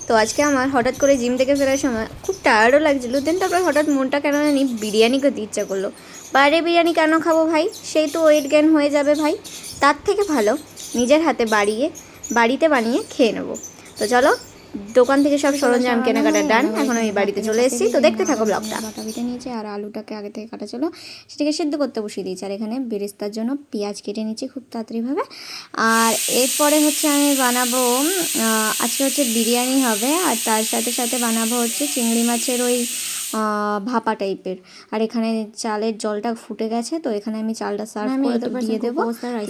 তো আজকে আমার হঠাৎ করে জিম থেকে ফেরার সময় খুব টায়ার্ডও লাগছিলো। দেন তারপর হঠাৎ মনটা কেন জানি বিরিয়ানি খেতে ইচ্ছা করলো। বাইরে বিরিয়ানি কেন খাবো ভাই, সেই তো ওয়েট গেইন হয়ে যাবে ভাই। তার থেকে ভালো নিজের হাতে বাড়িতে বানিয়ে খেয়ে নেবো। তো চলো, দোকান থেকে সব সরঞ্জাম কেনাকাটা ডান, এখন আমি বাড়িতে চলে এসেছি। তো দেখতে থাকো ব্লগটা। বাটা পিঠে নিয়েছি আর আলুটাকে আগে থেকে কাটা ছিল, সেটাকে সেদ্ধ করতে বসিয়ে দিয়েছি। আর এখানে বেরেস্তার জন্য পেঁয়াজ কেটে নিচ্ছি খুব তাড়াতাড়িভাবে। আর এরপরে হচ্ছে আমি বানাবো, আজকে হচ্ছে বিরিয়ানি হবে, আর তার সাথে সাথে বানাবো হচ্ছে চিংড়ি মাছের ওই ভাপা টাইপের। আর এখানে চালের জলটা ফুটে গেছে, তো এখানে আমি চালটা সার্ভ করে দিয়ে দেবো।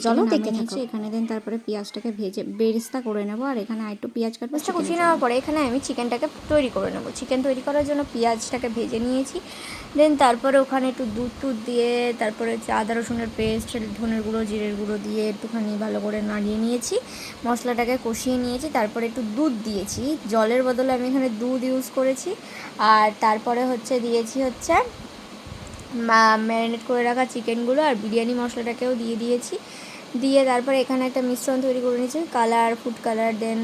চলো দেখতে থাকো। এখানে দেন তারপরে পেঁয়াজটাকে ভেজে বেরেস্তা করে নেবো। আর এখানে একটু পেঁয়াজ কাটবো, কুচিয়ে নেওয়ার পরে এখানে আমি চিকেনটাকে তৈরি করে নেবো। চিকেন তৈরি করার জন্য পেঁয়াজটাকে ভেজে নিয়েছি। দেন তারপরে ওখানে একটু দুধ দিয়ে, তারপরে হচ্ছে আদা রসুনের পেস্ট, ধনের গুঁড়ো, জিরের গুঁড়ো দিয়ে একটুখানি ভালো করে নাড়িয়ে নিয়েছি। মশলাটাকে কষিয়ে নিয়েছি, তারপরে একটু দুধ দিয়েছি। জলের বদলে আমি এখানে দুধ ইউজ করেছি। আর তারপরে দিয়েছি ম্যারিনেট করে রাখা চিকেনগুলো, আর বিরিয়ানি মশলাটাকেও দিয়ে দিয়েছি। দিয়ে তারপরে এখানে একটা মিশ্রণ তৈরি করে নিয়েছি, কালার, ফুড কালার, দেন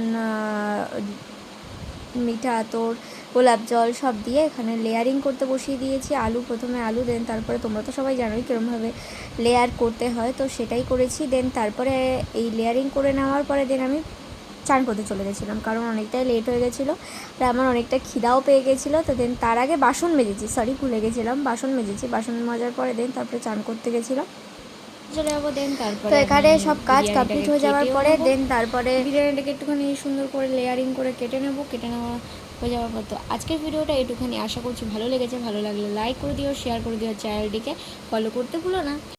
মিঠা আতর, গোলাপ জল সব দিয়ে এখানে লেয়ারিং করতে বসিয়ে দিয়েছি। প্রথমে আলু, দেন তারপরে তোমরা তো সবাই জানোই কীরকমভাবে লেয়ার করতে হয়, তো সেটাই করেছি। দেন তারপরে এই লেয়ারিং করে নেওয়ার পরে দেন আমি চান করতে চলে গেছিলাম, কারণ অনেকটাই লেট হয়ে গেছিলো আর আমার অনেকটা খিদাও পেয়ে গেছিলো। তো দেন তার আগে বাসন মেজেছি, ভুলে গেছিলাম, বাসন মাজার পরে দেন তারপরে চান করতে গেছিলাম, চলে যাবো। দেন তারপরে তো এখানে সব কাজ কমপ্লিট হয়ে যাওয়ার পরে দেন তারপরে বিরিয়ানিটাকে একটুখানি সুন্দর করে লেয়ারিং করে কেটে নেওয়া হয়ে যাওয়ার পর। তো আজকের ভিডিওটা এটুখানি, আশা করছি ভালো লেগেছে। ভালো লাগলে লাইক করে দিও, শেয়ার করে দিও, চ্যানেলটিকে ফলো করতে ভুলো না।